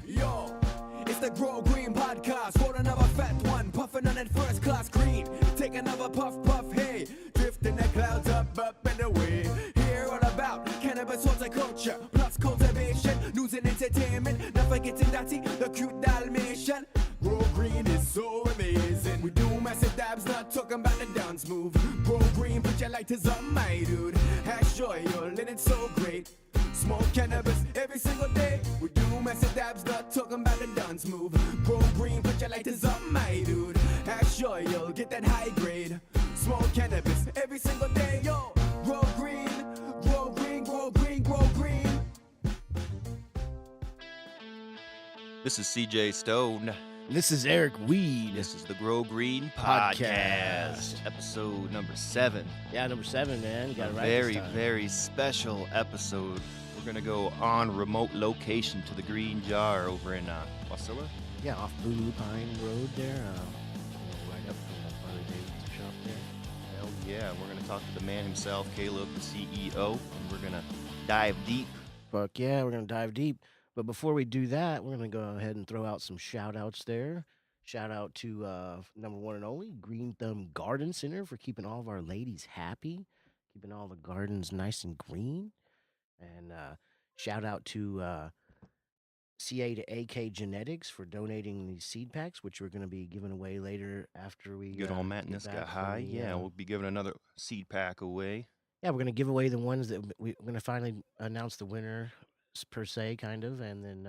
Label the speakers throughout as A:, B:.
A: Yo, it's the Grow Green podcast. Roll another fat one, puffing on that first class green. Take another puff, hey. Drifting the clouds up and away. Hear all about cannabis, horticulture, plus cultivation, news and entertainment. Not forgetting Datty, the cute Dalmatian. Grow Green is so amazing. We do massive dabs, not talking about the dance move. Grow Green, put your lighters on, my dude. Hash joy, you're living so great. Smoke cannabis every single day. We do massive dabs, not talking about the dance move. Grow Green, put your lighters on, my dude. Hash joy, you'll get that high grade. Smoke cannabis every single day, yo. Grow green, grow green, grow green, grow green.
B: This is CJ Stone.
C: This is Eric Weed.
B: This is the Grow Green Podcast. Episode number 7.
C: Yeah, number 7, man. You got it right.
B: Very, very special episode. We're going to go on remote location to the Green Jar over in Wasilla.
C: Yeah, off Blue Pine Road there. Right up from the Harley Davidson shop there.
B: Hell yeah. We're going to talk to the man himself, Caleb, the CEO, and we're going to dive deep.
C: Fuck yeah, we're going to dive deep. But before we do that, we're going to go ahead and throw out some shout-outs there. Shout out to number one and only, Greenthumb Garden Center, for keeping all of our ladies happy, keeping all the gardens nice and green. And shout out to CA to AK Genetics for donating these seed packs, which we're going to be giving away later after we
B: Good old Matanuska High. Yeah, we'll be giving another seed pack away.
C: Yeah, we're going to give away the ones that we're going to finally announce the winner, per se, kind of, and then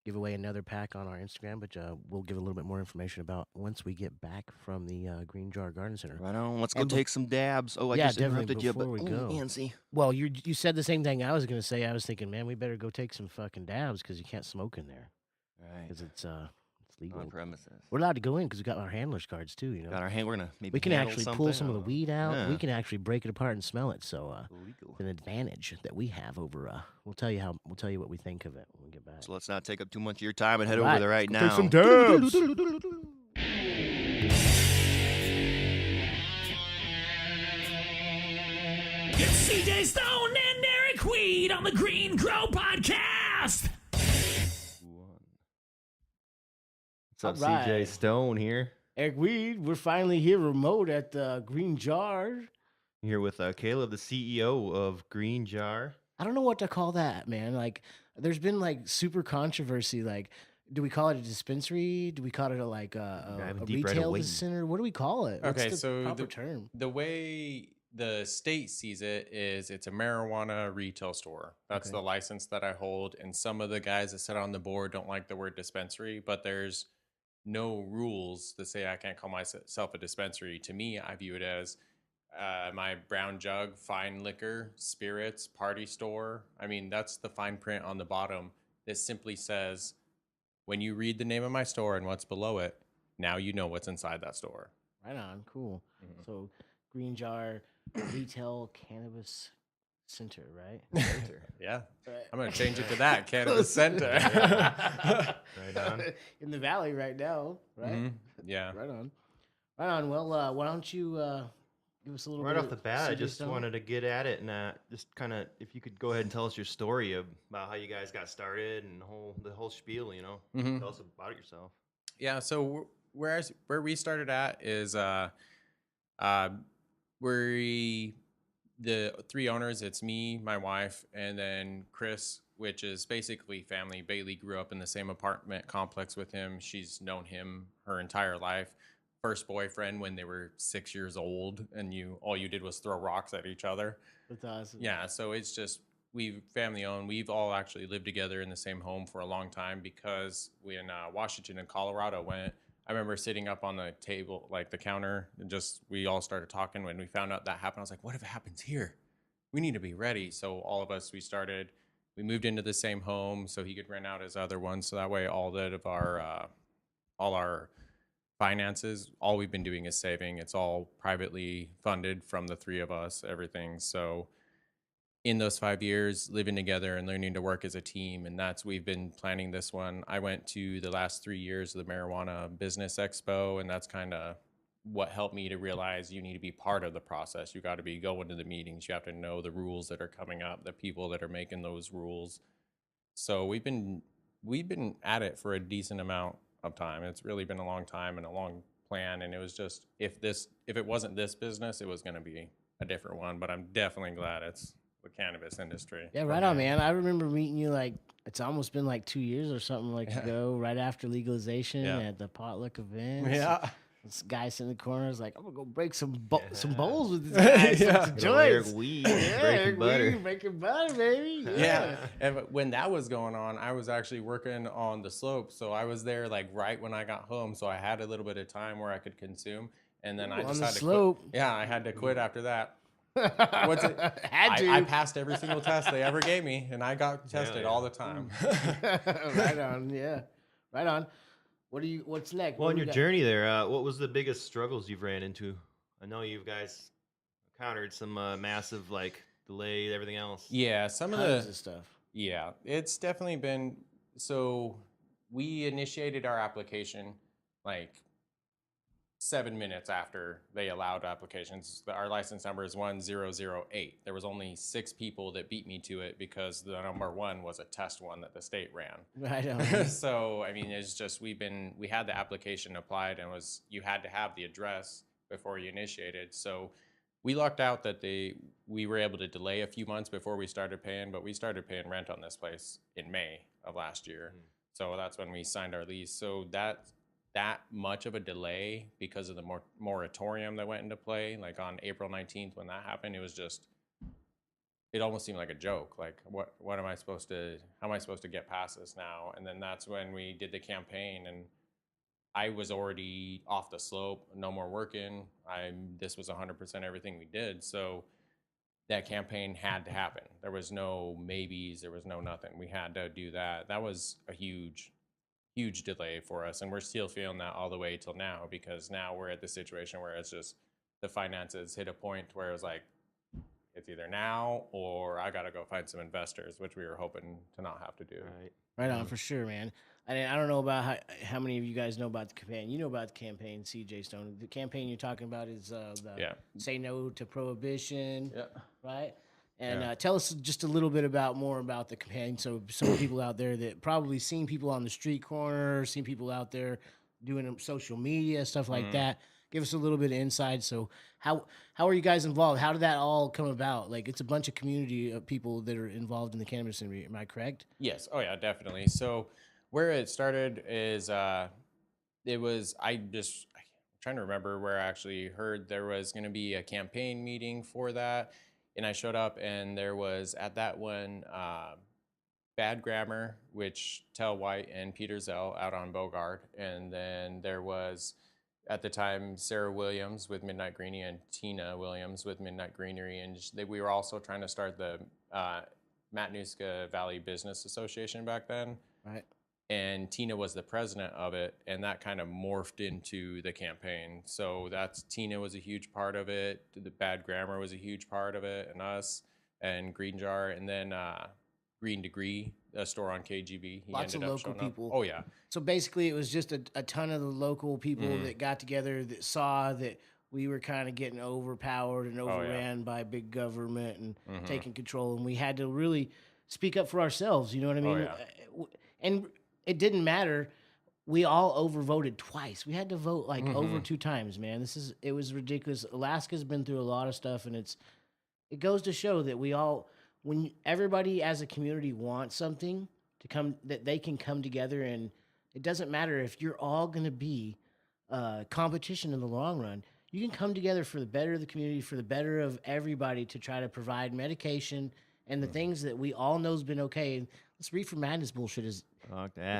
C: give away another pack on our Instagram, but we'll give a little bit more information about once we get back from the Green Jar Garden Center.
B: Right on. Let's go take some dabs. Oh, I
C: yeah,
B: just interrupted you,
C: before
B: but
C: we go.
B: Nancy.
C: Well, you said the same thing I was going to say. I was thinking, man, we better go take some fucking dabs because you can't smoke in there.
B: Right.
C: Because it's legal.
B: On premises.
C: We're allowed to go in because we got our handler's cards too, you know.
B: Got our hand. We're going to maybe
C: we can
B: handle
C: actually
B: something.
C: pull some of the weed out.
B: Yeah.
C: We can actually break it apart and smell it. So
B: Legal.
C: it's an advantage that we have over. We'll tell you what we think of it when we get back.
B: So let's not take up too much of your time and head
C: All
B: over there right now.
C: Take some dabs.
D: It's CJ Stone and Eric Weed on the Green Grow Podcast.
B: What's up,
C: All right.
B: CJ Stone here?
C: Eric Weed, we're finally here remote at the Green Jar.
B: Here with Caleb, the CEO of Green Jar.
C: I don't know what to call that, man. Like, there's been like super controversy. Like, do we call it a dispensary? Do we call it a retail center? What do we call it?
E: Okay,
C: What's the
E: so
C: proper term?
E: The way the state sees it is it's a marijuana retail store. That's
C: Okay.
E: the license that I hold. And some of the guys that sit on the board don't like the word dispensary, but there's no rules that say I can't call myself a dispensary. To me, I view it as my brown jug, fine liquor, spirits, party store. I mean, that's the fine print on the bottom. It simply says, when you read the name of my store and what's below it, now you know what's inside that store.
C: Right on. Cool.
E: Mhm.
C: So, Green Jar Retail Cannabis Center, right?
E: Center. Yeah.
C: Right.
E: I'm going to change it to that, Cannabis Center.
B: Right on.
C: In the valley right now, right?
E: Mhm. Yeah.
C: Right on. Right on. Well, why don't you give us a little
B: Right
C: bit
B: off the bat, I
C: CJ
B: just
C: Stone?
B: wanted to get at it and just kind of, if you could go ahead and tell us your story about how you guys got started and the whole spiel, you know.
E: Mhm.
B: Tell us about it yourself.
E: Yeah. So where we started at is we're the 3 owners. It's me, my wife, and then Chris, which is basically family. Bailey grew up in the same apartment complex with him. She's known him her entire life. First boyfriend when they were 6 years old, and all you did was throw rocks at each other.
C: That's awesome.
E: Yeah, so it's just we family owned. We've all actually lived together in the same home for a long time because when Washington and Colorado went, I remember sitting up on the table, like the counter, and we all started talking. When we found out that happened, I was like, what if it happens here? We need to be ready. So all of us, we moved into the same home so he could rent out his other one. So that way all our finances, all we've been doing is saving. It's all privately funded from the 3 of us, everything. So in those 5 years, living together and learning to work as a team, and we've been planning this one. I went to the last 3 years of the Marijuana Business Expo, and that's kind of what helped me to realize you need to be part of the process. You got to be going to the meetings. You have to know the rules that are coming up, the people that are making those rules. So we've been we've been at it for a decent amount of time. It's really been a long time and a long plan. And it was just, if it wasn't this business, it was going to be a different one. But I'm definitely glad it's the cannabis industry.
C: Yeah, right on, man. I remember meeting you like it's almost been like 2 years or something like ago, right after legalization at the potluck event.
E: Yeah.
C: This guy sitting in the corner is like, I'm gonna go break some bowls with this guy.
E: Yeah.
C: Some
B: Eric
C: joints.
B: Weed,
C: Yeah,
B: breaking butter.
C: breaking butter, baby.
E: Yeah. And when that was going on, I was actually working on the slope. So I was there like right when I got home. So I had a little bit of time where I could consume. And then I
C: on
E: just
C: the
E: had to
C: slope.
E: quit. Yeah, I had to quit after that.
C: What's
E: it? I passed every single test they ever gave me, and I got tested all the time.
C: Right on, yeah. Right on. What's next?
B: Well,
C: What
B: on
C: do
B: your
C: we got?
B: journey there, what was the biggest struggles you've ran into? I know you guys encountered some massive like delay, everything else.
E: Yeah, some of
C: Tons
E: the
C: of stuff.
E: Yeah, it's definitely been. So we initiated our application like 7 minutes after they allowed applications. Our license number is 1008. There was only 6 people that beat me to it because the number 1 was a test one that the state ran.
C: Right on.
E: So I mean, it's just we had the application applied and you had to have the address before you initiated. So we lucked out that we were able to delay a few months before we started paying, but we started paying rent on this place in May of last year. So that's when we signed our lease. So that much of a delay because of the moratorium that went into play, like on April 19th when that happened, it almost seemed like a joke. Like, how am I supposed to get past this now? And then that's when we did the campaign, and I was already off the slope, no more working. This was 100% everything we did. So that campaign had to happen. There was no maybes, there was no nothing. We had to do that. That was a huge delay for us, and we're still feeling that all the way till now, because now we're at the situation where it's just the finances hit a point where it's like it's either now or I gotta go find some investors, which we were hoping to not have to do.
C: Right on, for sure, man. I don't know about how many of you guys know about the campaign. You know about the campaign, CJ Stone. The campaign you're talking about is the Say No to Prohibition, right? And tell us just a little bit more about the campaign. So some people out there that probably seen people on the street corner, seen people out there doing social media, stuff like that. Give us a little bit of insight. So how are you guys involved? How did that all come about? Like, it's a bunch of community of people that are involved in the cannabis industry. Am I correct?
E: Yes. Oh yeah, definitely. So where it started is I'm trying to remember where I actually heard there was going to be a campaign meeting for that. And I showed up, and there was at that one Bad Grammar, which Tell White and Peter Zell out on Bogart. And then there was, at the time, Sarah Williams with Midnight Greenery and Tina Williams with Midnight Greenery. And we were also trying to start the Matanuska Valley Business Association back then.
C: Right.
E: And Tina was the president of it, and that kind of morphed into the campaign. So Tina was a huge part of it. The Bad Grammar was a huge part of it, and us, and Green Jar, and then Green Degree, a store on KGB.
C: Lots of local people.
E: Oh yeah.
C: So basically, it was just a ton of the local people that got together that saw that we were kind of getting overpowered and overran by big government and taking control, and we had to really speak up for ourselves. You know what I mean? And it didn't matter. We all overvoted twice. We had to vote like over 2 times, man. It was ridiculous. Alaska's been through a lot of stuff, and it goes to show that when everybody as a community wants something to come, that they can come together, and it doesn't matter if you're all going to be competition in the long run. You can come together for the better of the community, for the better of everybody, to try to provide medication and the things that we all know has been okay. And this reefer madness bullshit is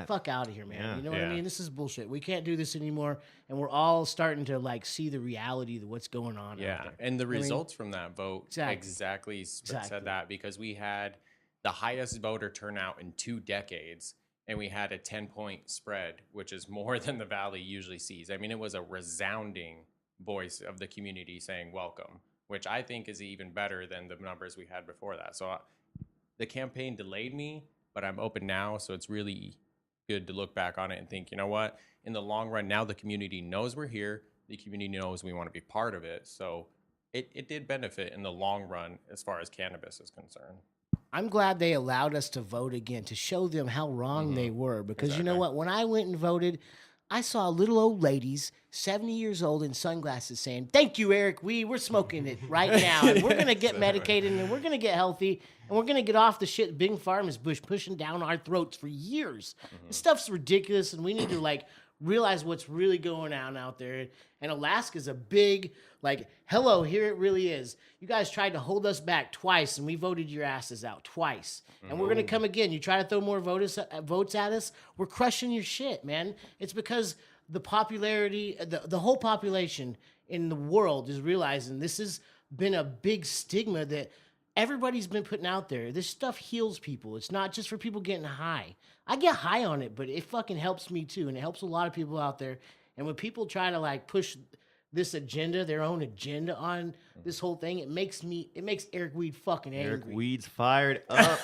C: fuck out of here, man.
B: Yeah.
C: You know what I mean? This is bullshit. We can't do this anymore, and we're all starting to like see the reality of what's going on.
E: Yeah,
C: out there.
E: and the results from that vote
C: Exactly.
E: said that, because we had the highest voter turnout in 2 decades, and we had a 10-point spread, which is more than the Valley usually sees. I mean, it was a resounding voice of the community saying welcome, which I think is even better than the numbers we had before that. So the campaign delayed me, but I'm open now, so it's really good to look back on it and think, you know what? In the long run, now the community knows we're here. The community knows we want to be part of it. So it did benefit in the long run as far as cannabis is concerned.
C: I'm glad they allowed us to vote again to show them how wrong they were. Because you know what? When I went and voted, I saw little old ladies, 70 years old in sunglasses saying, "Thank you, Eric. We're smoking it right now. And we're going to get medicated and we're going to get healthy and we're going to get off the shit Big Pharma is pushing down our throats for years." This stuff's ridiculous and we need to like realize what's really going on out there. And Alaska's a big, like, hello, here it really is. You guys tried to hold us back twice, and we voted your asses out twice. And we're going to come again. You try to throw more votes at us, we're crushing your shit, man. It's because the popularity, the whole population in the world is realizing this has been a big stigma that everybody's been putting out there. This stuff heals people. It's not just for people getting high. I get high on it, but it fucking helps me too. And it helps a lot of people out there. And when people try to like push this agenda, their own agenda on this whole thing, it makes Eric Weed fucking angry.
B: Eric Weed's fired up.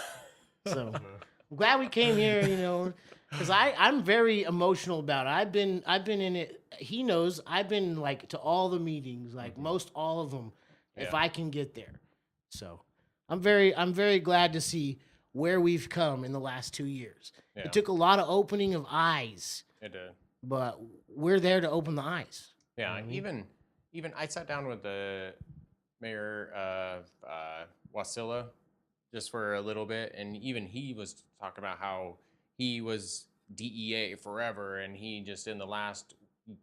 C: So I'm glad we came here, you know, because I'm very emotional about it. I've been in it. He knows I've been like to all the meetings, like most all of them, if I can get there. So I'm very glad to see where we've come in the last 2 years.
E: Yeah.
C: It took a lot of opening of eyes.
E: It did.
C: But we're there to open the eyes.
E: Yeah, even I sat down with the mayor of Wasilla just for a little bit, and even he was talking about how he was DEA forever, and he just in the last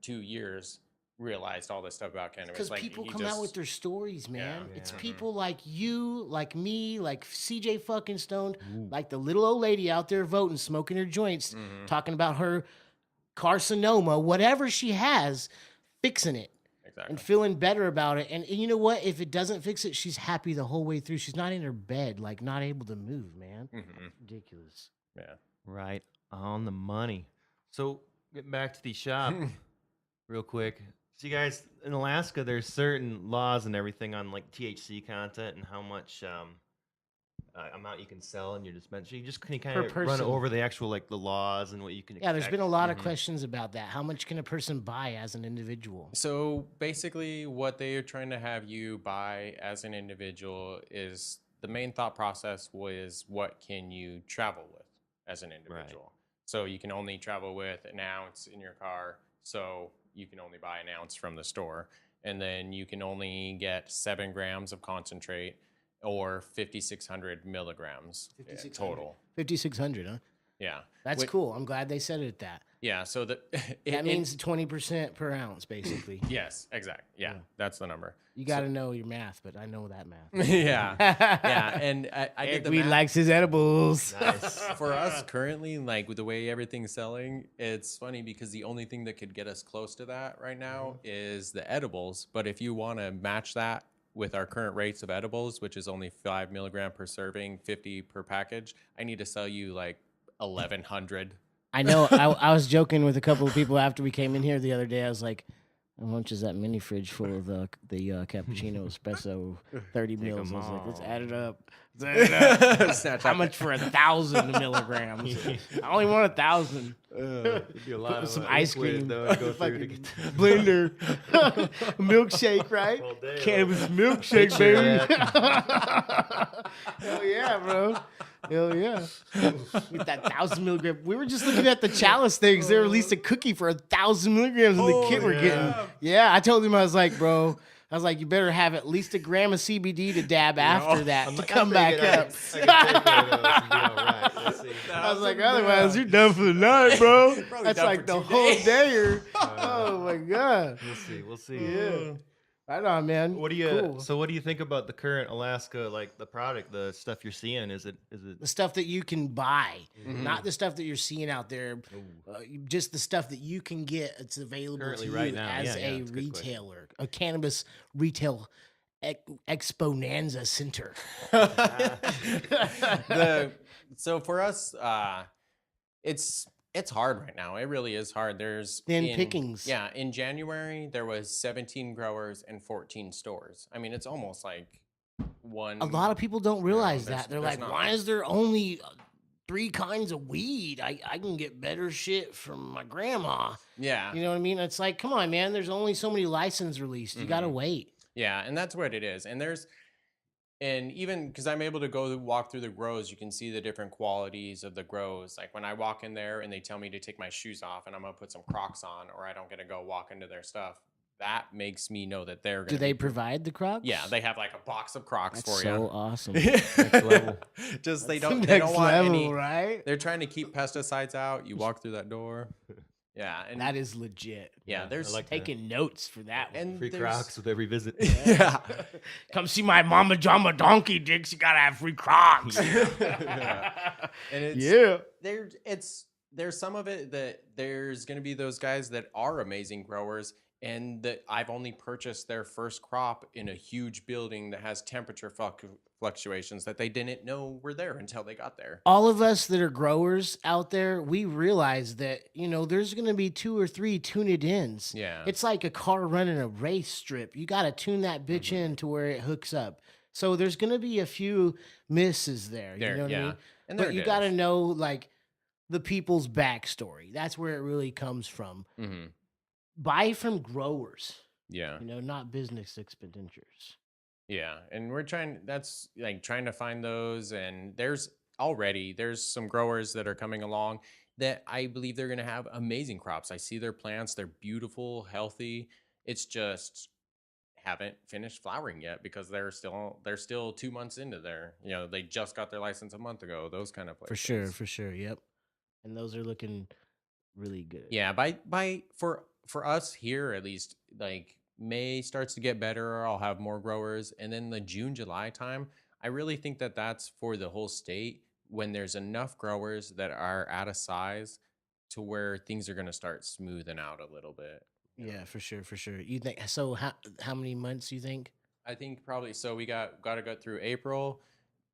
E: 2 years realized all this stuff about cannabis.
C: Because
E: Like,
C: people
E: he
C: come out with their stories, man.
E: Yeah.
C: It's people like you, like me, like CJ fucking Stoned, like the little old lady out there voting, smoking her joints, talking about her carcinoma, whatever she has, fixing it.
E: Exactly.
C: And feeling better about it. And you know what? If it doesn't fix it, she's happy the whole way through. She's not in her bed, like not able to move, man. Ridiculous.
E: Yeah.
B: Right on the money. So getting back to the shop real quick. So you guys in Alaska, there's certain laws and everything on like THC content and how much amount you can sell in your dispensary. You just can you kind of run
C: person.
B: over the actual like the laws and what you can.
C: Yeah, there's been a
B: expect?
C: lot of questions about that. How much can a person buy as an individual?
E: So basically, what they are trying to have you buy as an individual is the main thought process was what can you travel with as an individual. So you can only travel with an ounce in your car. So you can only buy an ounce from the store. And then you can only get 7 grams of concentrate or 5,600 milligrams total.
C: 5,600, huh?
E: Yeah.
C: That's cool. I'm glad they said it at that.
E: Yeah. So
C: That means 20% per ounce, basically.
E: yes, exactly. Yeah, that's the number.
C: You got to know your math, but I know that math.
E: yeah. Yeah. And I did the
C: He
E: math.
C: likes his edibles.
B: Nice.
E: For us currently, like with the way everything's selling, it's funny because the only thing that could get us close to that right now is the edibles. But if you want to match that with our current rates of edibles, which is only 5 milligram per serving, 50 per package, I need to sell you like 1,100.
C: I know. I was joking with a couple of people after we came in here the other day. I was like, how much is that mini fridge full of the cappuccino espresso 30 mils? I was like, let's add it up. How much for 1,000 milligrams? I only want 1,000.
B: It'd be a lot of
C: Some ice cream.
B: though, to go through to
C: Fucking
B: get
C: blender, milkshake, right?
B: all day.
C: Cannabis milkshake,
B: Picture
C: baby.
B: that.
C: Hell yeah, bro. Hell yeah. With that 1,000 milligram. We were just looking at the chalice things. They released a cookie for 1,000 milligrams, and the kid we're getting. Yeah, I told him, I was like, bro, you better have at least a gram of CBD to dab after that to come back up. I was like, otherwise, you're done for the night, bro. That's
E: done
C: like
E: for
C: the
E: 2
C: whole
E: days.
C: day. Oh, my God.
B: We'll see.
C: Yeah. Right on, man.
B: What do you?
C: Cool.
B: So what do you think about the current Alaska, like the product, the stuff you're seeing? Is it?
C: The stuff that you can buy, not the stuff that you're seeing out there, just the stuff that you can get. It's available
B: Currently
C: to you
B: right now.
C: as
B: Yeah,
C: a
B: it's a good question.
C: retailer, a cannabis retail exponenza center.
E: So for us, it's hard right now. It really is hard. There's
C: Thin pickings.
E: Yeah, in January there was 17 growers and 14 stores. I mean, it's almost like one.
C: A lot of people don't realize
E: there's-
C: that. They're
E: there's
C: like,
E: not
C: why
E: much.
C: is there only 3 kinds of weed? I can get better shit from my grandma.
E: Yeah,
C: You know what I mean? It's like, come on, man. There's only so many licenses released. You got to wait.
E: yeah, and that's what it is. And there's And even because I'm able to go walk through the grows, you can see the different qualities of the grows. Like when I walk in there and they tell me to take my shoes off and I'm going to put some Crocs on, or I don't get to go walk into their stuff, that makes me know that they're going to
C: Do they provide the Crocs?
E: Yeah, they have like a box of Crocs
C: That's
E: for
C: so
E: you.
C: awesome.
B: Next level.
E: Just they
C: That's
E: don't
C: next
E: want
C: level,
E: any.
C: right?
E: They're trying to keep pesticides out. You walk through that door. Yeah, and
C: That is legit.
E: yeah,
B: I
E: there's
B: like that.
C: Taking notes for that one.
E: and
B: Free
E: there's-
B: Crocs with every visit.
E: Yeah.
C: Come see my Mama Jama donkey dicks. You gotta have free Crocs.
E: Yeah. And it's
C: Yeah.
E: there's some of it that there's going to be those guys that are amazing growers and that I've only purchased their first crop in a huge building that has temperature fluctuations that they didn't know were there until they got there.
C: All of us that are growers out there, we realize that, there's going to be 2 or 3 tuned ins.
E: Yeah.
C: It's like a car running a race strip. You got to tune that bitch in to where it hooks up. So there's going to be a few misses there. You know what I mean?
E: And
C: But
E: there
C: you
E: it
C: got to
E: is.
C: know, like, the people's backstory. That's where it really comes from.
E: Mhm.
C: Buy from growers,
E: Yeah.
C: not business expenditures.
E: Yeah, and we're trying to find those, and there's some growers that are coming along that I believe they're going to have amazing crops. I see their plants, they're beautiful, healthy. It's just haven't finished flowering yet because they're still 2 months into they just got their license a month ago, those kind of places.
C: For sure. Yep. And those are looking really good.
E: Yeah, for us here at least, like May starts to get better, I'll have more growers, and then the June July time, I really think that that's for the whole state when there's enough growers that are at a size to where things are going to start smoothing out a little bit.
C: Yeah, for sure. You think so? How many months you think?
E: I think probably so. We got to go through April,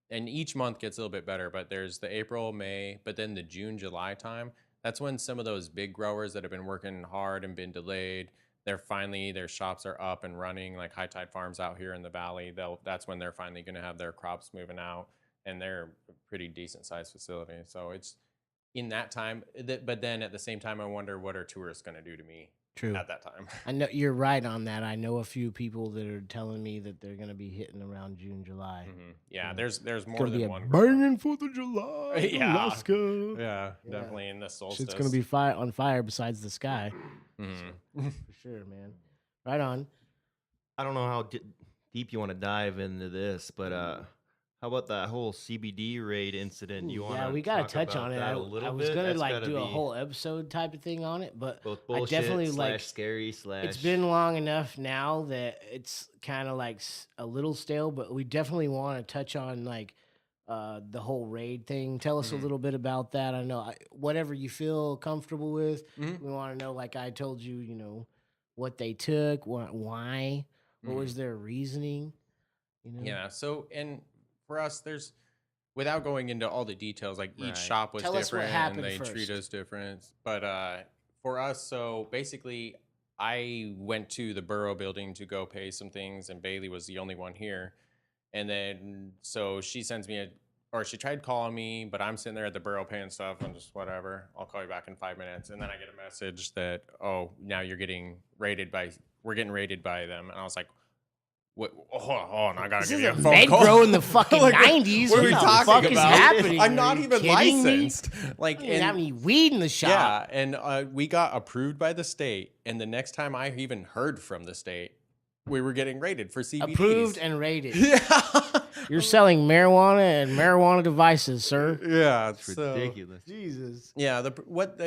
E: and each month gets a little bit better. But there's the April, May, but then the June, July time. That's when some of those big growers that have been working hard and been delayed, their shops are up and running. Like High Tide Farms out here in the valley, that's when they're finally going to have their crops moving out, and they're a pretty decent sized facility. So it's in that time. But then at the same time, I wonder what are tourists going to do to me.
C: True.
E: At that time.
C: I know you're right on that. I know a few people that are telling me that they're going to be hitting around June, July.
E: Mm-hmm. Yeah,
C: Yeah.
E: there's
C: It's
E: more
C: going to
E: than
C: be a
E: one grower.
C: burning 4th of July, in
E: Yeah.
C: Alaska.
E: Yeah,
C: Yeah.
E: definitely in the solstice.
C: Shit's going to be on fire besides the sky.
E: Mhm.
C: For sure, man. Right on.
B: I don't know how deep you want to dive into this, but how about that whole CBD raid incident? You want
C: Yeah, we got to touch on it. I was
B: bit?
C: going to
B: That's gotta
C: do a
B: be
C: whole episode type of thing on it, but
B: both
C: I
B: bullshit
C: definitely
B: slash scary slash.
C: it's been long enough now that it's kind of like a little stale, but we definitely want to touch on like the whole raid thing. Tell us a little bit about that. I know whatever you feel comfortable with.
E: Mhm.
C: We want to know, like I told you, what they took, why, what was their reasoning.
E: Yeah. So, and for us, there's without going into all the details, like
B: Right.
E: each shop was
C: Tell us what
E: different and
C: happened
E: they
C: first.
E: treat us different. But for us, so basically, I went to the borough building to go pay some things, and Bailey was the only one here. And then so she sends me she tried calling me, but I'm sitting there at the borough paying stuff. I'm just whatever. I'll call you back in 5 minutes. And then I get a message that, now we're getting raided by them. And I was like, what? Hold on, I gotta
C: This
E: give
C: is
E: you
C: a
E: a phone
C: med
E: call.
C: grow in the fucking
E: Like,
C: 90s.
E: What are
C: What
E: we
C: the
E: talking
C: fuck is
E: about?
C: happening?
E: I'm
C: Are
E: not
C: you
E: even
C: kidding me?
E: licensed. Like,
C: I don't even have any weed in the shop.
E: yeah, and we got approved by the state. And the next time I even heard from the state, we were getting raided for CBDs.
C: Approved and rated.
E: Yeah.
C: You're selling marijuana and marijuana devices, sir.
E: Yeah,
B: It's ridiculous.
C: Jesus.
E: Yeah,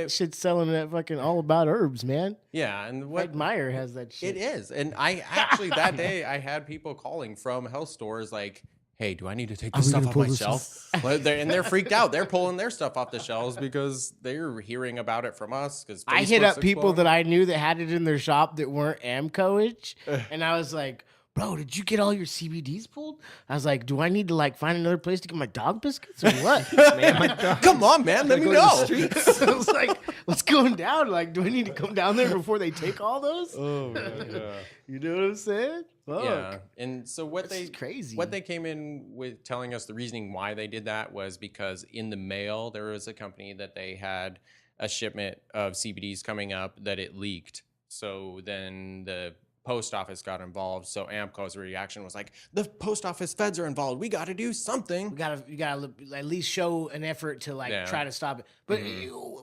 C: Shit's selling that fucking All About Herbs, man.
E: yeah, and what
C: Ed Meyer has that shit.
E: it is, and I actually that day I had people calling from health stores like, "Hey, do I need to take
C: Are
E: this
C: we
E: stuff
C: gonna
E: off
C: pull
E: my
C: this
E: shelf?" Well, they're freaked out. They're pulling their stuff off the shelves because they're hearing about it from us. Because
C: I hit up people that I knew that had it in their shop that weren't Amco-ish, and I was like, bro, did you get all your CBDs pulled? I was like, do I need to like find another place to get my dog biscuits or what?
B: Man, my dog.
E: Come on, man, let me
B: Go to the
E: know.
B: streets.
C: I was like, what's going down? Like, do I need to come down there before they take all those?
E: Oh man, yeah.
C: You know what I'm saying? Fuck.
E: Yeah, and so what
C: This is crazy.
E: what they came in with telling us the reasoning why they did that was because in the mail there was a company that they had a shipment of CBDs coming up that it leaked. So then the post office got involved. So AMCO's reaction was like, the post office feds are involved. We got to do something.
C: You gotta at least show an effort to like
E: Yeah.
C: try to stop it. But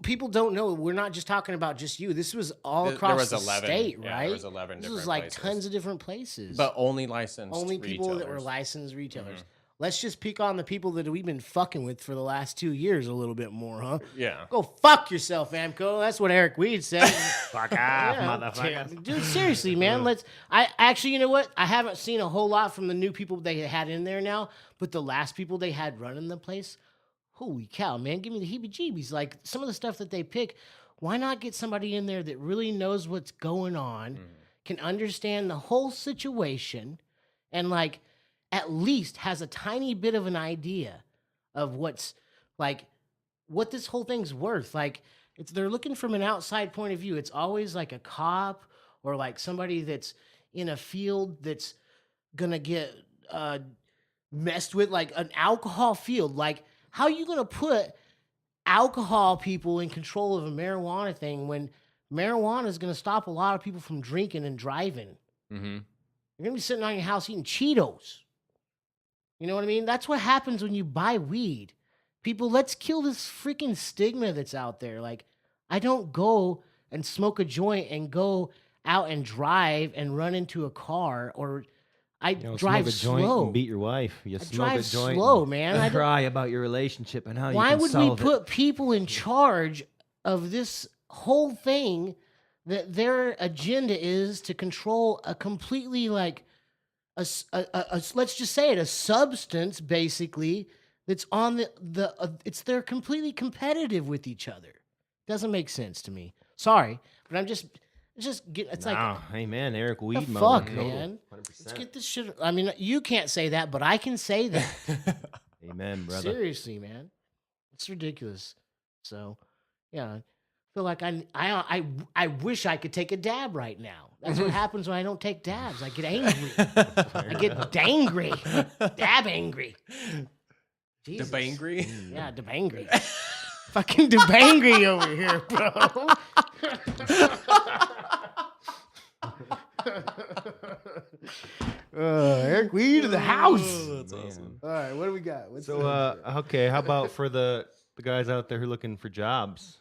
C: people don't know. We're not just talking about just you. This was all across the state,
E: yeah,
C: right?
E: There was 11
C: This
E: different
C: was like
E: places.
C: tons of different places.
E: But only licensed
C: only people that were
E: retailers.
C: licensed retailers. Let's just pick on the people that we've been fucking with for the last 2 years a little bit more, huh?
E: Yeah.
C: Go fuck yourself, Amco. That's what Eric Weed said.
B: Fuck off,
C: Yeah,
B: motherfucker.
C: dude, seriously, man. I actually, you know what? I haven't seen a whole lot from the new people they had in there now, but the last people they had running the place, holy cow, man, give me the heebie-jeebies. Like some of the stuff that they pick, why not get somebody in there that really knows what's going on, can understand the whole situation, and like at least has a tiny bit of an idea of what's like what this whole thing's worth. Like they're looking from an outside point of view. It's always like a cop or like somebody that's in a field that's gonna get messed with, like an alcohol field. Like how are you gonna put alcohol people in control of a marijuana thing when marijuana is gonna stop a lot of people from drinking and driving?
E: Mm-hmm.
C: You're gonna be sitting on your house eating Cheetos. You know what I mean? That's what happens when you buy weed. People, let's kill this freaking stigma that's out there. Like, I don't go and smoke a joint and go out and drive and run into a car, or I
B: You know,
C: drive
B: smoke a joint
C: slow.
B: and beat your wife. You
C: I
B: smoke
C: drive
B: a joint
C: slow,
B: and
C: man. I don't-
B: cry about your relationship and how you
C: Why
B: can
C: would we
B: solve it.
C: put people in charge of this whole thing that their agenda is to control a completely like let's just say it, a substance basically that's on they're completely competitive with each other. Doesn't make sense to me. Sorry, but it's like
B: hey man, Eric
C: the
B: Weed.
C: fuck,
B: mode.
C: man.
B: 100%.
C: Let's get this shit. I mean, you can't say that, but I can say that.
B: Amen, brother.
C: Seriously, man, it's ridiculous. So, yeah, I feel like I wish I could take a dab right now. That's what happens when I don't take dabs. I get angry. I get dangry. Dab angry. Jesus.
E: Debangry?
C: Yeah, debangry. Fucking debangry over here, bro. Eric Weed in the house.
E: That's awesome.
C: All right, what do we got? What's
B: So, okay, how about for the guys out there who are looking for jobs?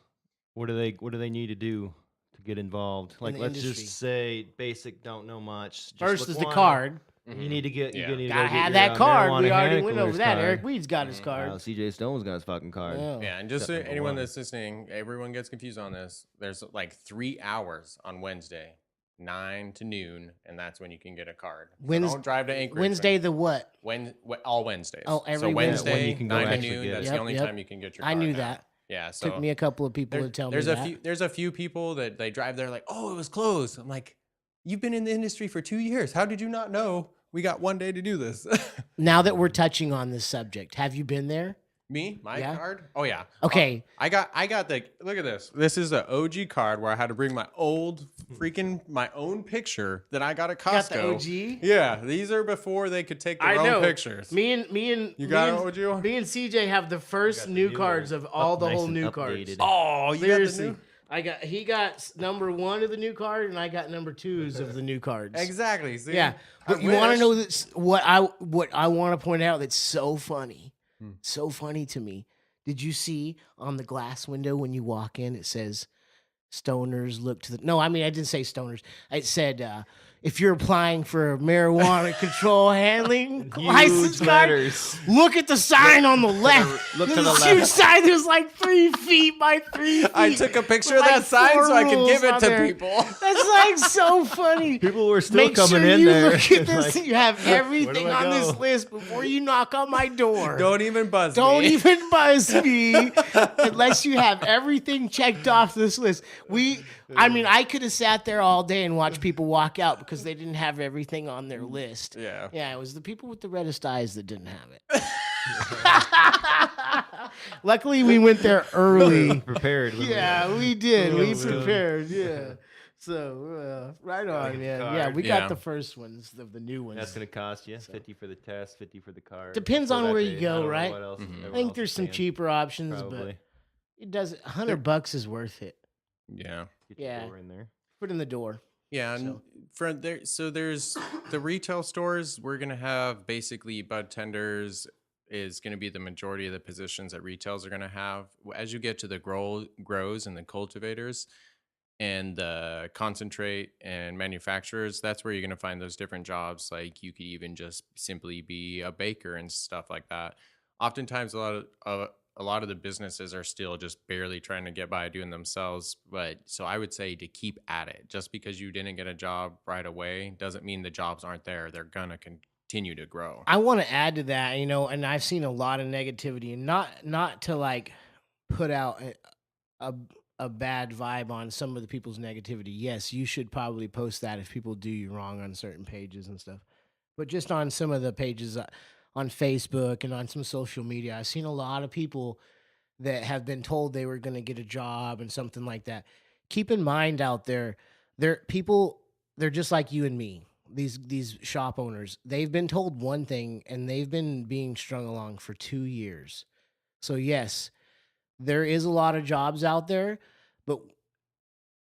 B: What do they need to do to get involved? Like,
C: the
B: let's
C: industry.
B: just say basic, don't know much. Just
C: First
B: look
C: is the
B: one
C: card.
B: up. You need to get.
E: Yeah.
B: You need to
C: Gotta
B: go get
C: have
B: your,
C: that card.
B: marijuana
C: We already
B: hand
C: went over
B: cooler's
C: that.
B: card.
C: Eric Weed's got his card.
B: Wow, CJ Stone's got his fucking card.
E: Yeah, and just so
B: Step number
E: anyone
B: one.
E: that's listening, everyone gets confused on this. There's like 3 hours on Wednesday, 9 to noon, and that's when you can get a card. So don't drive to Anchorage.
C: Wednesday the what?
E: All Wednesdays.
C: Oh, every
E: so
C: Wednesday.
E: Wednesday,
B: When you can go
E: 9 to
B: actually
E: noon.
B: get
E: That's
B: it.
E: the only
C: Yep.
E: time you can get your
C: I
E: card
C: knew
E: now.
C: that.
E: Yeah, so
C: Took me a couple of people to tell me
E: there's
C: that.
E: there's a few people that they drive there like, oh, it was closed. I'm like, you've been in the industry for 2 years. How did you not know we got 1 day to do this?
C: Now that we're touching on this subject, have you been there?
E: Me, my
C: Yeah.
E: card. Oh yeah.
C: Okay.
E: I got the look at this. This is an OG card where I had to bring my old my own picture that I got at Costco.
C: Got the OG?
E: Yeah, these are before they could take their own pictures.
C: Me and
E: You got
C: me
E: an
C: and,
E: OG?
C: Me and CJ have the first
B: got the
C: new
B: new
C: cards
B: one.
C: of all the
B: Nice
C: whole
B: and
C: new
B: updated.
C: cards.
E: Oh, you
C: Seriously.
E: got the new?
C: He got number 1 of the new card, and I got number 2s of the new cards.
E: Exactly. See?
C: Yeah, but you want to know this? What I want to point out that's so funny, so funny to me. Did you see on the glass window when you walk in? It says, "Stoners look to the." No, I mean I didn't say stoners. It said, "If you're applying for a marijuana control handling license
B: Huge
C: card,
B: letters.
C: look at the sign on the left.
B: look to
C: There's
B: the
C: a huge
B: left.
C: sign. There's like 3 feet by 3 feet.
E: I took a picture
C: with
E: of that
C: like
E: sign
C: 4
E: so I could
C: rules
E: give it
C: on
E: to
C: there.
E: people.
C: That's like so funny.
B: People were still
C: Make
B: coming
C: sure
B: in
C: you
B: there.
C: look at this.
B: Like,
C: You have everything
B: I
C: on this
B: go?
C: list before you knock on my door.
E: Don't even buzz
C: Don't
E: me.
C: even buzz me unless you have everything checked off this list. I mean, I could have sat there all day and watched people walk out because they didn't have everything on their list.
E: Yeah.
C: Yeah, it was the people with the reddest eyes that didn't have it. Luckily, we went there early.
B: prepared. wasn't
C: Yeah, we did. We
B: Yeah.
C: prepared. Yeah. So, right on,
B: get the
C: man.
B: card.
C: Yeah, we
E: Yeah.
C: got the first ones, the new ones.
B: That's gonna cost you 50 for the test, 50 for the card.
C: Depends
B: So
C: on
B: that
C: where
B: they-
C: you
B: I
C: go,
B: don't know
C: right?
B: what else-
E: Mhm.
B: everyone
C: I think
B: else
C: there's
B: is
C: some
B: paying,
C: cheaper options,
B: Probably.
C: but it does $100 is worth it.
E: Yeah.
B: Get your
C: Yeah.
B: door in there.
C: Put in the door.
E: Yeah, and there's the retail stores. We're gonna have basically bud tenders is gonna be the majority of the positions that retails are gonna have. As you get to the grows and the cultivators and the concentrate and manufacturers, that's where you're gonna find those different jobs. Like you could even just simply be a baker and stuff like that. Oftentimes, a lot of the businesses are still just barely trying to get by doing themselves. But so I would say to keep at it. Just because you didn't get a job right away doesn't mean the jobs aren't there. They're gonna continue to grow.
C: I want to add to that, and I've seen a lot of negativity, and not to like put out a bad vibe on some of the people's negativity. Yes, you should probably post that if people do you wrong on certain pages and stuff. But just on some of the pages on Facebook and on some social media, I've seen a lot of people that have been told they were going to get a job and something like that. Keep in mind out there, they're just like you and me. These shop owners, they've been told one thing and they've been being strung along for 2 years. So yes, there is a lot of jobs out there, but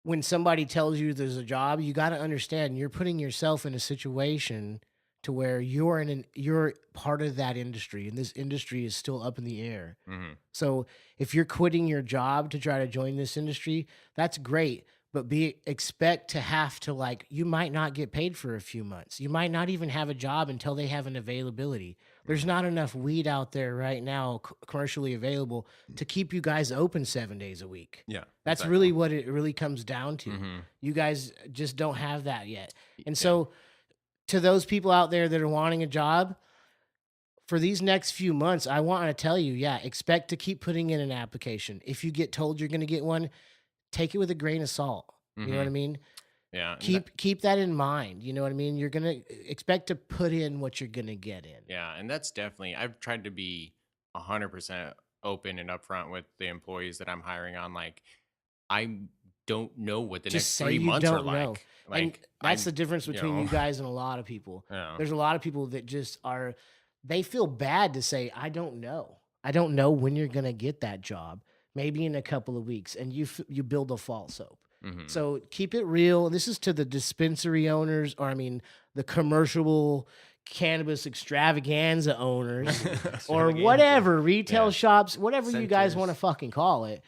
C: when somebody tells you there's a job, you got to understand you're putting yourself in a situation to where you're part of that industry, and this industry is still up in the air.
E: Mm-hmm.
C: So if you're quitting your job to try to join this industry, that's great. But expect to have to, you might not get paid for a few months. You might not even have a job until they have an availability. There's not enough weed out there right now commercially available to keep you guys open 7 days a week.
E: Yeah,
C: That's
E: exactly.
C: really what it really comes down to.
E: Mhm.
C: You guys just don't have that yet. And so to those people out there that are wanting a job, for these next few months, I want to tell you, expect to keep putting in an application. If you get told you're going to get one, take it with a grain of salt. You know what I mean?
E: Yeah.
C: Keep that in mind. You know what I mean? You're going to expect to put in what you're going to get in.
E: Yeah, and that's definitely, I've tried to be 100% open and upfront with the employees that I'm hiring on. Like, I don't know what the
C: Just
E: next 3 months are like.
C: And that's the difference between you guys and a lot of people.
E: Yeah.
C: There's a lot of people that just they feel bad to say, I don't know. I don't know when you're going to get that job. Maybe in a couple of weeks, and you build a false hope.
E: Mhm.
C: So keep it real. This is to the dispensary owners, the commercial cannabis extravaganza owners, or whatever, retail shops, whatever you guys want to fucking call it.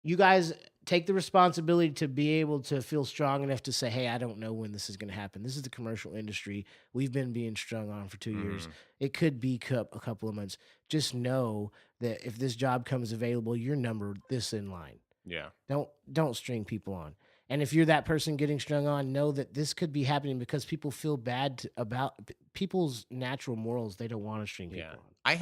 C: You guys take the responsibility to be able to feel strong enough to say, hey, I don't know when this is going to happen. This is the commercial industry. We've been being strung on for 2 years. It could be a couple of months. Just know that if this job comes available, you're numbered this in line.
E: Yeah.
C: Don't string people on. And if you're that person getting strung on, know that this could be happening because people feel bad about people's natural morals. They don't want to string people on.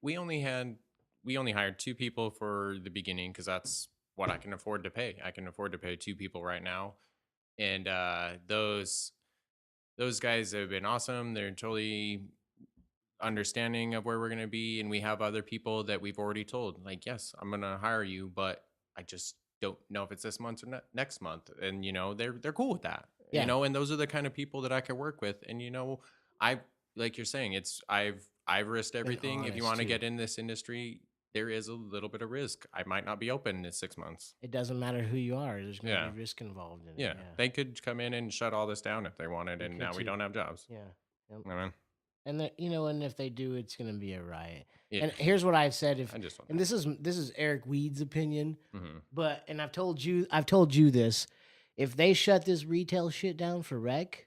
E: We only hired 2 people for the beginning because that's what I can afford to pay. I can afford to pay 2 people right now, and those guys have been awesome. They're totally understanding of where we're going to be, and we have other people that we've already told, like, yes, I'm going to hire you, but I just don't know if it's this month or next month. And they're cool with that.
C: Yeah.
E: And those are the kind of people that I could work with. And I, like you're saying, I've risked everything. If you want to get in this industry, there is a little bit of risk. I might not be open in 6 months.
C: It doesn't matter who you are. There's going to be risk involved in it.
E: Yeah. They could come in and shut all this down if they wanted, and now we don't have jobs.
C: Yeah. Yep.
E: I mean,
C: and and if they do, it's going to be a riot.
E: Yeah.
C: And here's what I've said:
E: and
C: this is Eric Weed's opinion,
E: Mhm.
C: and I've told you this: if they shut this retail shit down for rec,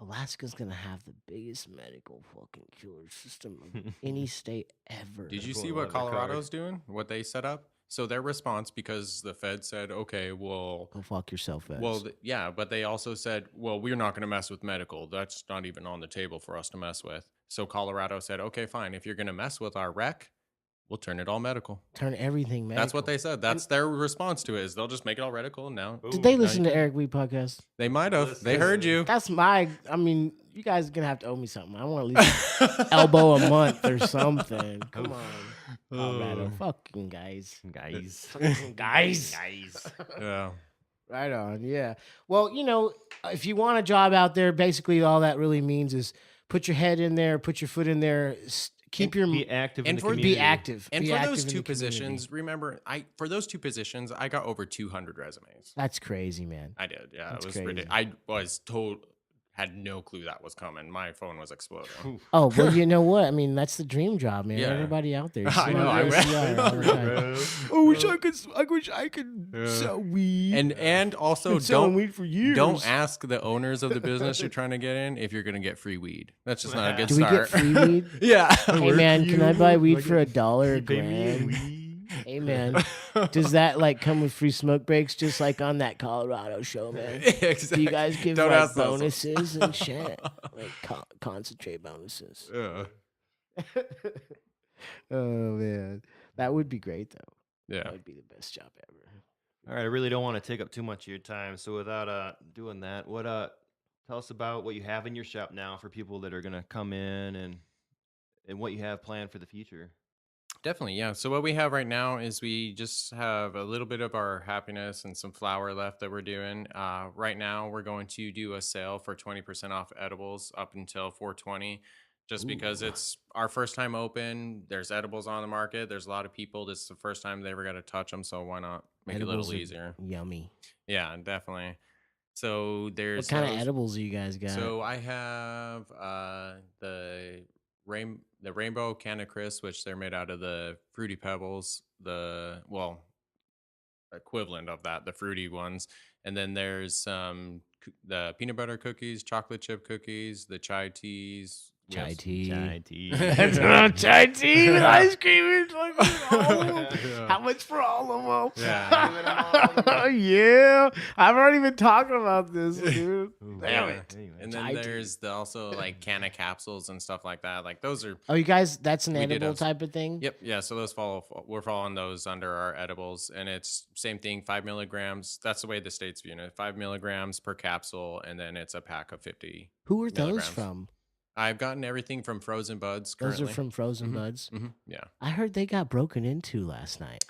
C: Alaska's gonna have the biggest medical fucking killer system of any state ever.
E: Did you see what Colorado's doing? What they set up? So their response, because the Fed said, okay, well,
C: Go fuck yourself, Feds.
E: well, but they also said, well, we're not going to mess with medical. That's not even on the table for us to mess with. So Colorado said, okay, fine. If you're going to mess with our rec, we'll turn it all medical.
C: Turn everything medical.
E: That's what they said. That's their response to it. Is they'll just make it all medical now.
C: Did they listen to Eric Weed podcast?
E: They might have. They heard you.
C: That's you guys are gonna have to owe me something. I want at least elbow a month or something. Come on. Colorado. Fucking guys. Fucking guys.
E: Yeah.
C: Right on. Yeah. Well, if you want a job out there, basically all that really means is put your head in there, put your foot in there, keep your
B: Be active in
E: and
B: the
E: for-
B: community.
C: be active.
E: And
C: Be
E: for
C: active
E: those
C: in
E: two
C: the community.
E: positions, remember, for those two positions, I got over 200 resumes.
C: That's crazy, man.
E: I did, yeah.
C: That's
E: It was
C: crazy.
E: ridiculous. I was told, had no clue that was coming. My phone was exploding.
C: Oh, well, you know what? I mean, that's the dream job, man.
E: Yeah.
C: Everybody out there.
E: I know, I
C: wish I could sell weed.
E: And also
C: Been selling
E: don't
C: weed for years.
E: don't ask the owners of the business you're trying to get in if you're going to get free weed. That's just not a good
C: Do we get
E: start.
C: free weed?
E: Yeah.
C: Hey, man, can I buy weed for $1 a
B: Pay me in
C: gram?
B: weed.
C: Hey, man, does that like come with free smoke breaks, just like on that Colorado show, man?
E: Exactly.
C: Do you guys give
E: Don't
C: like
E: ask those.
C: bonuses and shit, like concentrate bonuses?
E: Yeah.
C: Oh man, that would be great though.
E: Yeah.
C: That would be the best job ever.
B: All right, I really don't want to take up too much of your time. So without doing that, what tell us about what you have in your shop now for people that are gonna come in and what you have planned for the future.
E: Definitely, yeah. So what we have right now is we just have a little bit of our happiness and some flour left that we're doing. Right now, we're going to do a sale for 20% off edibles up until 4/20, just because it's our first time open. There's edibles on the market. There's a lot of people. This is the first time they ever got to touch them, so why not make
C: Edibles
E: it a little
C: are
E: easier?
C: Yummy.
E: Yeah, definitely. So there's
C: What kind of
E: those.
C: edibles do you guys got?
E: So I have the rainbow canna crisp, which they're made out of the fruity pebbles, the equivalent of that, the fruity ones. And then there's the peanut butter cookies, chocolate chip cookies, the chai teas. We have
C: Chai
E: s-
C: tea.
B: Chai tea.
C: Chai tea with ice cream. And fucking all of them.
E: Yeah.
C: How much for all of them?
E: Yeah.
C: Yeah. I've already been talking about this, dude.
B: Ooh,
C: Damn
E: yeah.
C: it.
B: Anyway.
E: And then
C: Chai tea.
E: there's also like canna capsules and stuff like that. Like those are
C: Oh, you guys, that's an
E: We did
C: edible
E: have-
C: type of thing?
E: Yep. Yeah. So we're following those under our edibles, and it's same thing, 5 milligrams. That's the way the state's viewing it. 5 milligrams per capsule, and then it's a pack of 50.
C: Who are those
E: milligrams.
C: from?
E: I've gotten everything from Frozen Buds
C: Those
E: currently.
C: are from Frozen
E: Mhm.
C: Buds.
E: Yeah.
C: I heard they got broken into last night.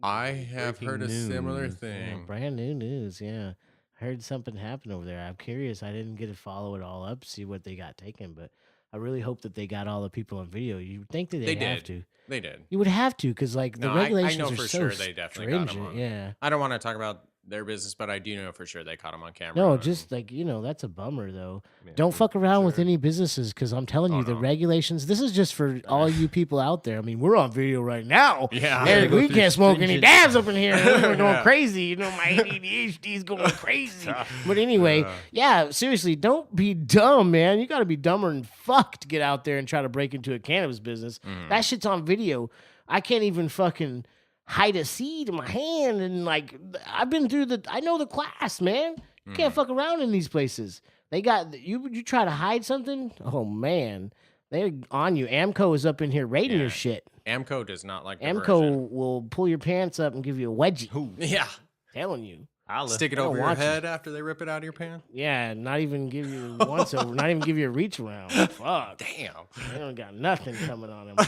E: I have heard a
B: Breaking
E: similar
B: news.
C: Yeah,
E: thing.
C: brand new news. Yeah. I heard something happened over there. I'm curious. I didn't get to follow it all up, see what they got taken, but I really hope that they got all the people on video. You would think that
E: They
C: they'd have
E: did.
C: to.
E: They did.
C: You would have to, because like the
E: No, I
C: regulations
E: know
C: are
E: for
C: so
E: sure they definitely got 'em
C: stringent.
E: on.
C: Yeah.
E: I don't want to talk about their business, but I do know for sure they caught them on camera.
C: No,
E: and-
C: just like, that's a bummer though.
B: Yeah,
C: Don't
B: for
C: fuck around with
B: sure.
C: any businesses, because I'm telling
E: Oh,
C: you, the
E: no.
C: regulations. This is just for all you people out there. I mean, we're on video right now.
E: Yeah.
C: And
B: go
C: we
B: through
C: can't smoke any
B: stringent-
C: dabs up in here. We're going
E: Yeah.
C: crazy. My ADHD is going crazy. But anyway, yeah, seriously, don't be dumb, man. You got to be dumber than fuck to get out there and try to break into a cannabis business. That shit's on video. I can't even fucking hide a seed in my hand, and like I've been through I know the class, man. You can't fuck around in these places. They got you try to hide something, oh man, they're on you. Amco is up in here raiding your
E: Yeah.
C: shit.
E: Amco does not like
C: Amco
E: diversion.
C: will pull your pants up and give you a wedgie.
E: Yeah.
C: Telling you.
B: Holla.
E: Stick it
C: They don't
E: over your
C: want you.
E: head after they rip it out of your pants.
C: Yeah, not even give you once over, not even give you a reach around. Fuck.
E: Damn.
C: They don't got nothing coming on them.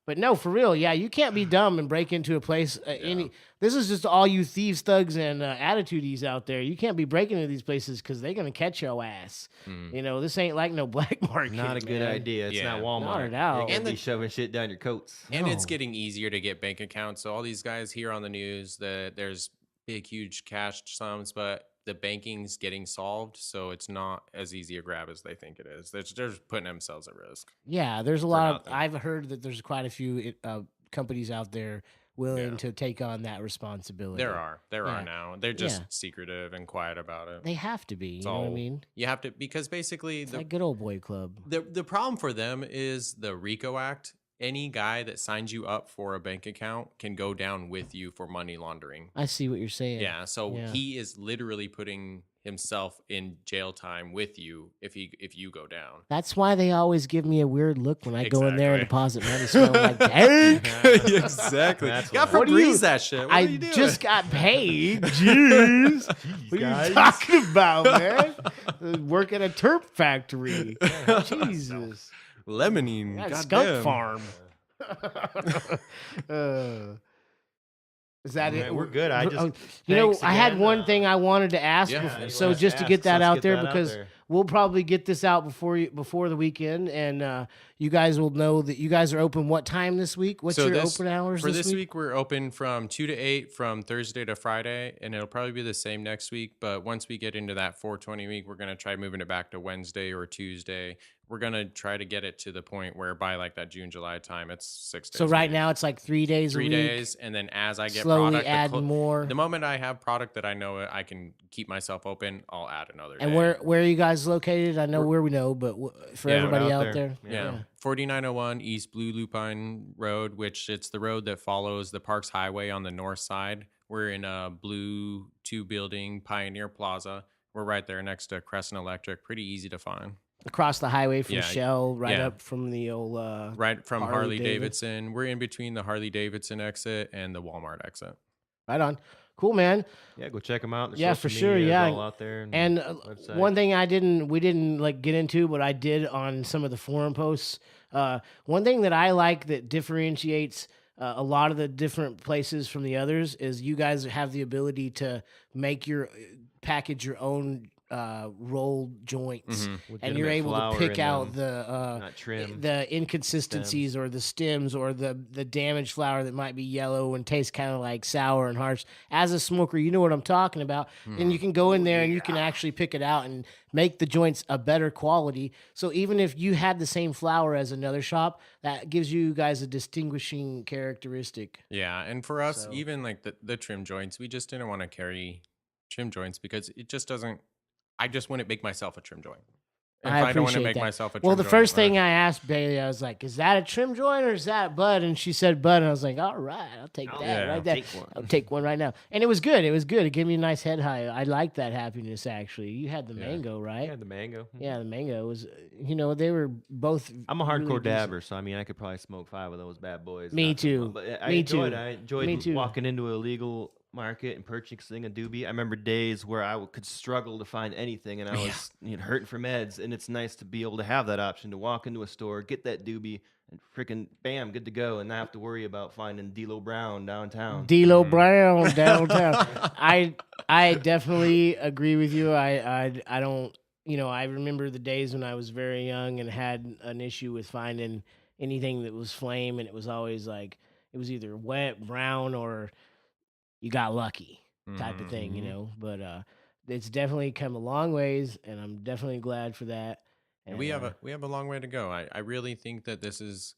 C: But no, for real, yeah, you can't be dumb and break into a place. This is just all you thieves, thugs, and attitudes out there. You can't be breaking into these places because they're gonna catch your ass. This ain't like no black market.
B: Not a good
C: man.
B: idea. It's
E: Yeah.
B: not Walmart.
C: Not at all.
B: You're gonna
E: And
B: be
E: the-
B: shoving shit down your coats.
E: And it's
C: No.
E: getting easier to get bank accounts. So all these guys hear on the news that there's big, huge cash sums, but the banking's getting solved, so it's not as easy a grab as they think it is. They're putting themselves at risk.
C: Yeah, there's a lot of.
E: nothing.
C: I've heard that there's quite a few companies out there willing
E: Yeah.
C: to take on that responsibility.
E: There are
C: Yeah.
E: now. They're just
C: Yeah.
E: secretive and quiet about it.
C: They have to be. You
E: It's
C: know what I
E: all-
C: mean?
E: You have to, because basically
C: It's like good old boy club.
E: the problem for them is the RICO Act. Any guy that signs you up for a bank account can go down with you for money laundering.
C: I see what you're saying.
E: Yeah, so
C: Yeah.
E: he is literally putting himself in jail time with you if you go down.
C: That's why they always give me a weird look when I go in there and
E: Exactly.
C: deposit money. Smell like dank.
E: Exactly.
B: That's
E: Got
B: why.
C: What do you-
E: Febreze that shit. What
C: I
E: are you doing?
C: just got paid. Jeez. What are you talking about, man? Work at a terp factory. Jesus.
E: lemonine.
C: That
E: goddamn.
C: skunk farm. Is that
B: Man,
C: it?
B: we're good. I just
C: I had
B: again,
C: one thing I wanted to ask.
E: Yeah,
C: before,
E: you
C: so
B: wanted to
C: just to
B: ask,
C: get
B: so
C: that
B: let's
C: out
B: get
C: there
B: that out
C: because
B: there.
C: we'll probably get this out before the weekend, and you guys will know that you guys are open. What time this week? What's your open hours
E: for
C: this week?
E: we're open from 2 to 8 from Thursday to Friday, and it'll probably be the same next week. But once we get into that 420 week, we're gonna try moving it back to Wednesday or Tuesday. We're gonna try to get it to the point where by like that June July time, it's 6 days.
C: So
E: a
C: right
E: week.
C: now it's like 3 days a
E: 3
C: week.
E: days, and then as I get
C: Slowly
E: product,
C: add more.
E: The moment I have product that I know I can keep myself open, I'll add another.
C: And
E: day.
C: where are you guys located? I know where we know, but for
E: Yeah,
C: everybody
B: out
C: out
B: there.
C: there,
E: Yeah. 4901 East Blue Lupine Road, which it's the road that follows the Parks Highway on the north side. We're in a blue 2-building Pioneer Plaza. We're right there next to Crescent Electric. Pretty easy to find.
C: across the highway from
E: Yeah,
C: Shell, right
E: yeah.
C: up from the old
E: Right from Harley
C: Davidson.
E: Davidson. We're in between the Harley Davidson exit and the Walmart exit.
C: Right on. Cool, man.
B: Yeah, go check them out. Their
C: Yeah,
B: social
C: for sure.
B: media is
C: Yeah,
B: all out there.
C: And
B: website.
C: one thing we didn't like get into, but I did on some of the forum posts. One thing that I like that differentiates a lot of the different places from the others is you guys have the ability to make your package your own rolled joints, and you're
B: Legitimate
C: able to
B: flour
C: pick
B: in
C: out
B: them, not trim.
C: the inconsistencies or the stems or the damaged flour that might be yellow and taste kind of like sour and harsh. As a smoker, you know what I'm talking about, and you can go in there and you can actually pick it out and make the joints a better quality. So even if you had the same flour as another shop, that gives you guys a distinguishing characteristic.
E: Yeah, and for us,
C: So-
E: even like the trim joints, we just didn't want to carry trim joints because it just doesn't. I just wouldn't make myself a trim joint. If I don't want to
C: appreciate
E: make
C: that.
E: myself a trim
C: Well, the
E: joint,
C: first
E: well,
C: thing I asked Bailey, I was like, "Is that a trim joint or is that bud?" And she said bud, and I was like, "All right, I'll take that
E: yeah,
C: right
E: I'll
C: there.
B: take one.
C: I'll take one right now." And it was good. It was good. It gave me a nice head high. I liked that happiness actually. You had the mango, right?
B: Yeah, the mango.
C: Yeah, the mango was. They were both.
B: I'm a
C: really
B: hardcore
C: decent.
B: dabber, so I mean, I could probably smoke 5 of those bad boys.
C: Me
B: not for
C: too.
B: long, But I
C: Me
B: enjoyed
C: too.
B: it. I enjoyed
C: Me too.
B: walking into a legal market and purchasing a doobie. I remember days where I could struggle to find anything, and I was hurting for meds. And it's nice to be able to have that option to walk into a store, get that doobie, and freaking bam, good to go, and not have to worry about finding D-Lo Brown downtown.
C: D-Lo Brown downtown. I definitely agree with you. I don't. I remember the days when I was very young and had an issue with finding anything that was flame, and it was always like it was either wet, brown, or you got lucky type of thing, But it's definitely come a long ways, and I'm definitely glad for that.
E: And we have a long way to go. I really think that this is,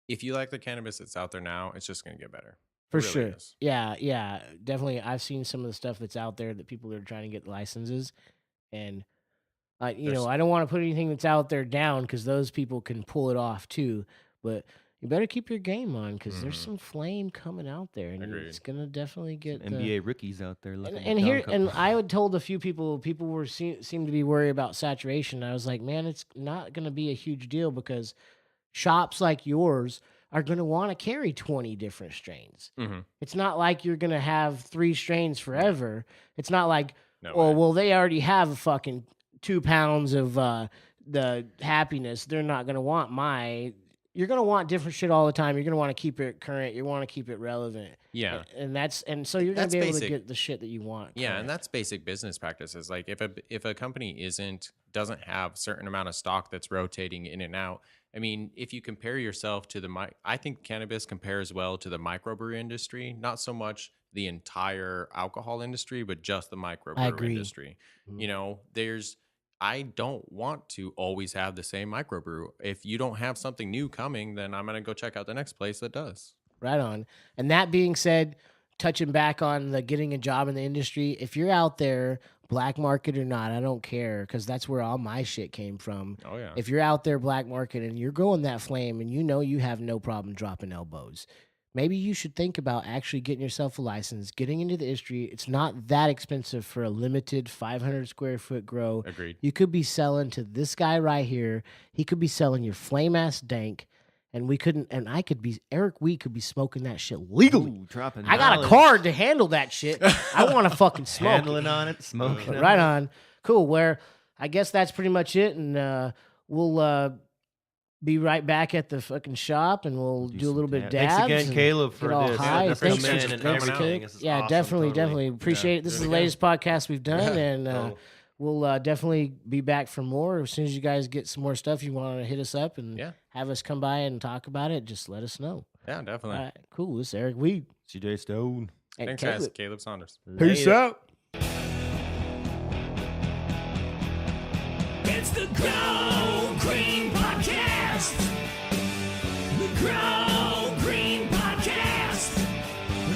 E: if you like the cannabis that's out there now, it's just going to get better.
C: for
E: It really
C: sure.
E: is.
C: Yeah, definitely. I've seen some of the stuff that's out there that people are trying to get licenses, and I don't want to put anything that's out there down because those people can pull it off too. But you better keep your game on because there's some flame coming out there, and
E: Agreed.
C: it's gonna definitely get
B: NBA rookies out there looking.
C: And
B: to
C: here,
B: dunk
C: and
B: up.
C: I had told a few people were seem to be worried about saturation. I was like, man, it's not going to be a huge deal because shops like yours are going to want to carry 20 different strains. It's not like you're going to have 3 strains forever. It's not like,
E: No
C: oh,
E: way.
C: well, they already have a fucking 2 pounds of the happiness. They're not going to want you're going to want different shit all the time. You're going to want to keep it current. You want to keep it relevant.
E: Yeah.
C: And so you're going
E: That's
C: to be able to
E: basic.
C: get the shit that you want.
E: Yeah,
C: current.
E: and that's basic business practices. Like if a company doesn't have a certain amount of stock that's rotating in and out. I mean, if you compare yourself to I think cannabis compares well to the microbrew industry, not so much the entire alcohol industry, but just the microbrew
C: agree.
E: industry. I don't want to always have the same microbrew. If you don't have something new coming, then I'm going to go check out the next place that does.
C: Right on. And that being said, touching back on the getting a job in the industry, if you're out there, black market or not, I don't care because that's where all my shit came from.
E: Oh, yeah.
C: If you're out there black market and you're growing that flame and you have no problem dropping elbows, maybe you should think about actually getting yourself a license, getting into the industry. It's not that expensive for a limited 500 square foot grow.
E: Agreed.
C: You could be selling to this guy right here. He could be selling your flame ass dank. And Eric Wee could be smoking that shit legally.
B: Ooh, dropping
C: I got a
B: knowledge.
C: card to handle that shit. I want to fucking smoke
B: Handling
C: it.
B: on it, smoking.
C: Right on. Cool. Where I guess that's pretty much it. And we'll be right back at the fucking shop, and we'll do a little bit of dabs.
B: Thanks again,
C: and
B: Caleb,
C: get
B: for
C: all
B: this.
C: high.
B: For
C: Thanks,
B: coming in and
C: thanks,
B: everything.
C: Caleb.
B: This is
C: Yeah,
B: awesome,
C: definitely
B: totally.
C: appreciate it. This
E: do
C: is
E: it
C: the
E: again.
C: latest podcast we've done, and
B: Cool.
C: we'll definitely be back for more. As soon as you guys get some more stuff, you want to hit us up and have us come by and talk about it, just let us know.
E: Yeah, definitely.
C: All right, cool. This is Eric Weed.
B: CJ Stone.
C: And
E: Thanks,
C: Caleb.
E: guys. Caleb Saunders.
C: Peace out.
D: It's the Grow Green Podcast. The Grow Green Podcast.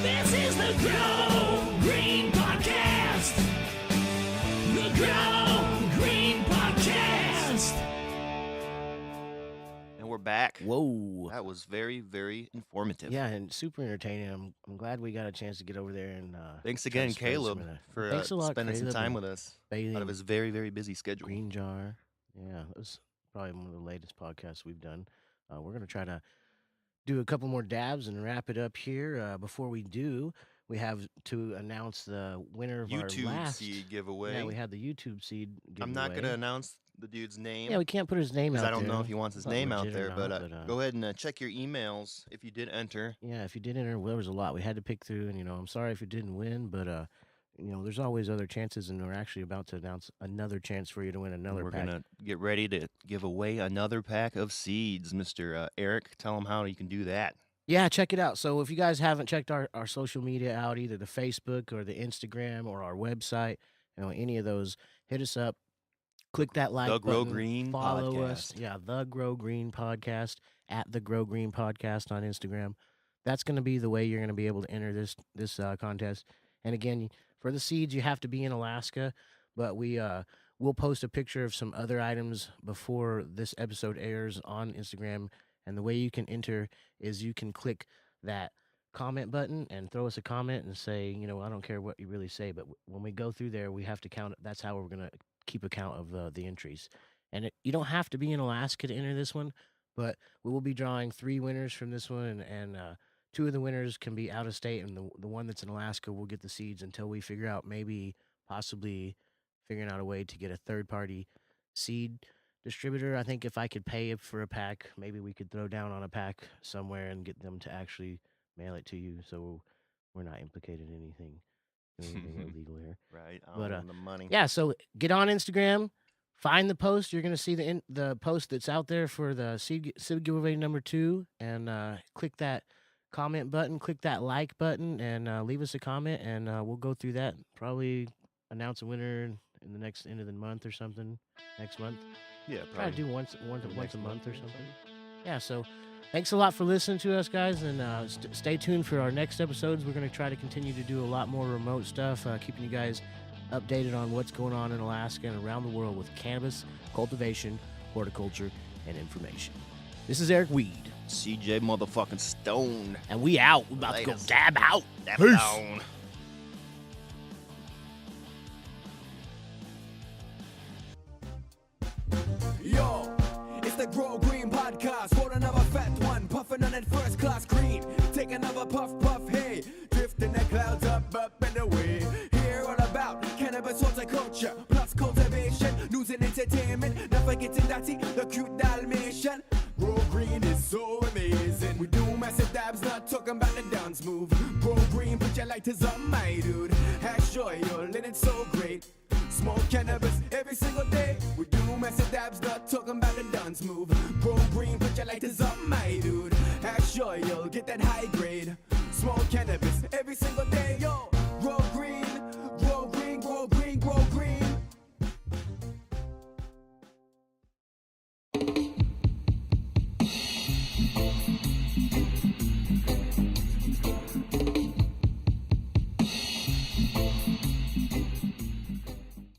D: This is the Grow Green Podcast. The Grow Green Podcast.
B: And we're back.
C: Whoa.
B: That was very, very informative.
C: Yeah, and super entertaining. I'm glad we got a chance to get over there and
B: Thanks
C: try to
B: again,
C: spend some
B: Caleb,
C: of that.
B: for
C: Thanks a lot,
B: spending some
C: Caleb,
B: time
C: and
B: with us
C: Bailey
B: out of
C: and
B: his very, very busy schedule.
C: Green Jar. Yeah, it was probably one of the latest podcasts we've done. We're going to try to do a couple more dabs and wrap it up here. Before we do, we have to announce the winner of our
B: YouTube
C: last
B: seed giveaway.
C: Yeah, we had the YouTube seed giveaway.
B: I'm not going to announce the dude's name.
C: Yeah, we can't put his name out
B: because
C: there.
B: I don't know if he wants his
C: It's not
B: name out
C: legit or
B: there,
C: not,
B: but go ahead and check your emails if you did enter.
C: Yeah, if you did enter, well, there was a lot we had to pick through, and I'm sorry if you didn't win, but there's always other chances, and we're actually about to announce another chance for you to win another
B: We're
C: pack.
B: going to get ready to give away another pack of seeds. Mr. Eric, tell him how you can do that.
C: Yeah, check it out. So if you guys haven't checked our social media out, either the Facebook or the Instagram or our website, any of those, hit us up. Click that like
B: The Grow
C: button.
B: Green
C: Follow us.
B: Podcast.
C: Yeah, The Grow Green Podcast, at The Grow Green Podcast on Instagram. That's going to be the way you're going to be able to enter this contest. And again, for the seeds, you have to be in Alaska, but we'll post a picture of some other items before this episode airs on Instagram. And the way you can enter is you can click that comment button and throw us a comment and say, I don't care what you really say, but when we go through there, we have to count. That's how we're going to keep account of the entries. And you don't have to be in Alaska to enter this one, but we will be drawing 3 winners from this one, and 2 of the winners can be out of state, and the one that's in Alaska will get the seeds until we figure out possibly figuring out a way to get a third-party seed distributor. I think if I could pay for a pack, maybe we could throw down on a pack somewhere and get them to actually mail it to you, so we're not implicated in anything illegal here.
B: Right,
C: But,
B: on the money.
C: Yeah, so get on Instagram, find the post. You're going to see the post that's out there for the seed giveaway number 2, and click that comment button, click that like button, and leave us a comment, and we'll go through that. Probably announce a winner in the next end of the month or something. Next month.
B: Yeah,
C: Try
B: probably.
C: to do once a month or something. Yeah, so thanks a lot for listening to us, guys, and stay tuned for our next episodes. We're going to try to continue to do a lot more remote stuff, keeping you guys updated on what's going on in Alaska and around the world with cannabis, cultivation, horticulture, and information. This is Eric Weed,
B: CJ motherfucking Stone.
C: and we out. We're about to go
B: Latest.
C: dab out.
B: Dap down.
A: Yo, it's the Grow Green Podcast. Roll another fat one, puffing on that first class green. Take another puff, puff, hey. Drifting the clouds up and away. Hear all about cannabis, horticulture, plus cultivation, news and entertainment. Not forgetting the cute Dalmatian. Grow Green is so amazing. We do massive dabs, not talking about the dance move. Grow Green, put your lighters on, my dude. Hash oil, and it's so great. Smoke cannabis every single day.